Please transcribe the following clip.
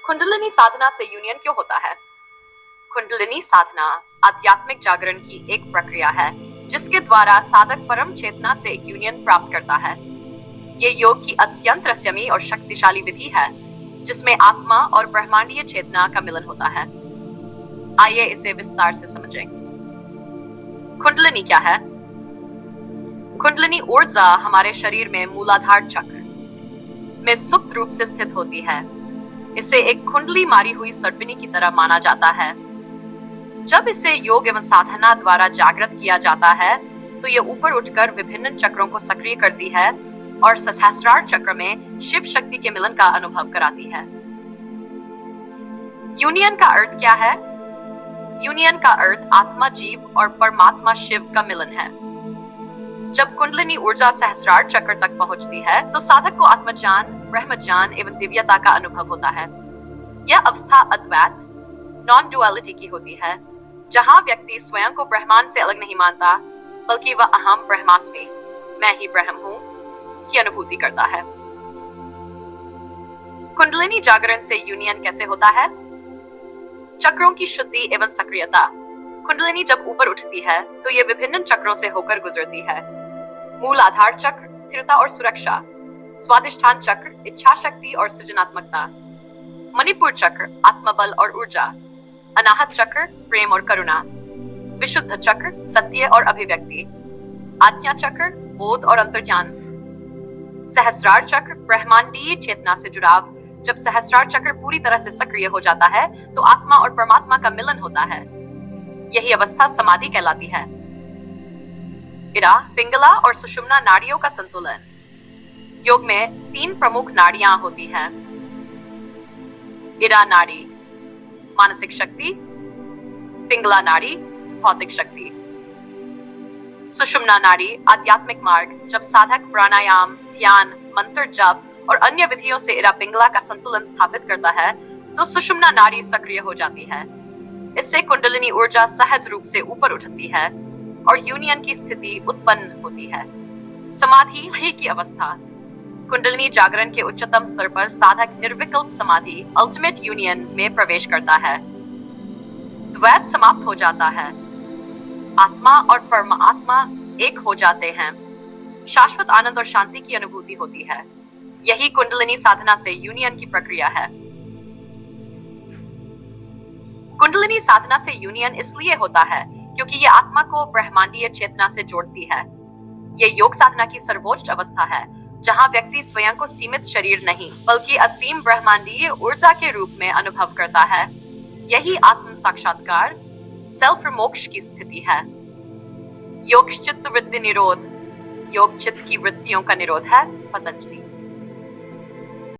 कुंडलिनी साधना से यूनियन क्यों होता है? कुंडलिनी साधना आध्यात्मिक जागरण की एक प्रक्रिया है जिसके द्वारा साधक परम चेतना से यूनियन प्राप्त करता है। ये योग की अत्यंत रहस्यमयी और शक्तिशाली विधि है जिसमें आत्मा और ब्रह्मांडीय चेतना का मिलन होता है। आइए इसे विस्तार से समझें। कुंडलिनी क्या है? कुंडलिनी ऊर्जा हमारे शरीर में मूलाधार चक्र में सुप्त रूप से स्थित होती है। इसे एक कुंडली मारी हुई सर्पिनी की तरह माना जाता है। जब इसे योग एवं साधना द्वारा जागृत किया जाता है तो ये ऊपर उठकर विभिन्न चक्रों को सक्रिय करती है और सहस्रार चक्र में शिव शक्ति के मिलन का अनुभव कराती है। यूनियन का अर्थ क्या है? यूनियन का अर्थ आत्मा जीव और परमात्मा शिव का मिलन है। जब कुंडलिनी ऊर्जा सहस्रार चक्र तक पहुंचती है तो साधक को आत्मज्ञान, ब्रह्मज्ञान एवं दिव्यता का अनुभव होता है। यह अवस्था अद्वैत, नॉन डुअलिटी की होती है, जहां व्यक्ति स्वयं को ब्रह्मांड से अलग नहीं मानता, बल्कि वह अहम ब्रह्मास्मि, मैं ही ब्रह्म हूं, की अनुभूति करता है। कुंडलिनी जागरण से यूनियन कैसे होता है? चक्रों की शुद्धि एवं सक्रियता। कुंडलिनी जब ऊपर उठती है तो ये विभिन्न चक्रों से होकर गुजरती है। मूल आधार चक्र स्थिरता और सुरक्षा, स्वादिष्ठान चक्र इच्छा शक्ति और सृजनात्मकता, मणिपुर चक्र आत्मबल और ऊर्जा, अनाहत चक्र प्रेम और करुणा, विशुद्ध चक्र सत्य और अभिव्यक्ति, आज्ञा चक्र बोध और अंतर्ज्ञान, सहस्रार चक्र ब्रह्मांडीय चेतना से जुड़ाव। जब सहस्रार चक्र पूरी तरह से सक्रिय हो जाता है तो आत्मा और परमात्मा का मिलन होता है। यही अवस्था समाधि कहलाती है। इरा, पिंगला और सुषुम्ना नाड़ियों का संतुलन। योग में 3 प्रमुख नाड़ियां होती हैं। इरा नाड़ी मानसिक शक्ति, पिंगला नाड़ी भौतिक शक्ति, सुषुम्ना नाड़ी आध्यात्मिक मार्ग। जब साधक प्राणायाम, ध्यान, मंत्र जप और अन्य विधियों से इरा पिंगला का संतुलन स्थापित करता है तो सुषुम्ना नाड़ी सक्रिय हो जाती है। इससे कुंडलिनी ऊर्जा सहज रूप से ऊपर उठती है और यूनियन की स्थिति उत्पन्न होती है। समाधि ही की अवस्था। कुंडलिनी जागरण के उच्चतम स्तर पर साधक निर्विकल्प समाधि अल्टीमेट यूनियन में प्रवेश करता है। द्वैत समाप्त हो जाता है, आत्मा और परमात्मा एक हो जाते हैं। शाश्वत आनंद और शांति की अनुभूति होती है। यही कुंडलिनी साधना से यूनियन की प्रक्रिया है। कुंडलिनी साधना से यूनियन इसलिए होता है क्योंकि ये आत्मा को ब्रह्मांडीय चेतना से जोड़ती है। ये योग साधना की सर्वोच्च अवस्था है जहां व्यक्ति स्वयं को सीमित शरीर नहीं बल्कि असीम ब्रह्मांडीय ऊर्जा के रूप में अनुभव करता है। यही आत्म साक्षात्कार, सेल्फ मोक्ष की स्थिति है। योग चित्त वृत्ति निरोध। योग चित्त की वृत्तियों का निरोध है। पतंजलि।